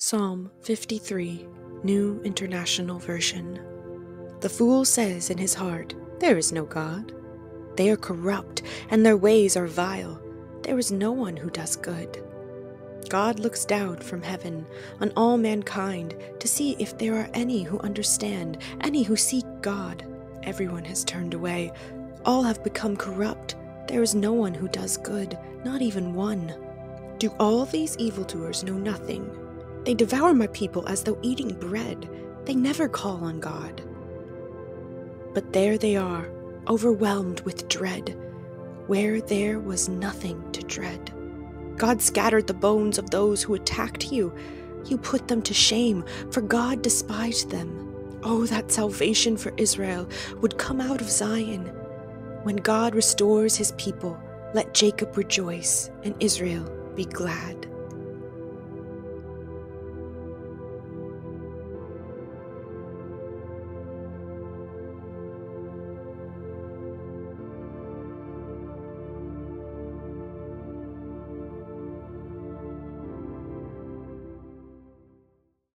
Psalm 53, New International Version. The fool says in his heart, "There is no God." They are corrupt, and their ways are vile. There is no one who does good. God looks down from heaven on all mankind to see if there are any who understand, any who seek God. Everyone has turned away. All have become corrupt. There is no one who does good, not even one. Do all these evildoers know nothing? They devour my people as though eating bread. They never call on God. But there they are, overwhelmed with dread, where there was nothing to dread. God scattered the bones of those who attacked you. You put them to shame, for God despised them. Oh, that salvation for Israel would come out of Zion. When God restores his people, let Jacob rejoice and Israel be glad.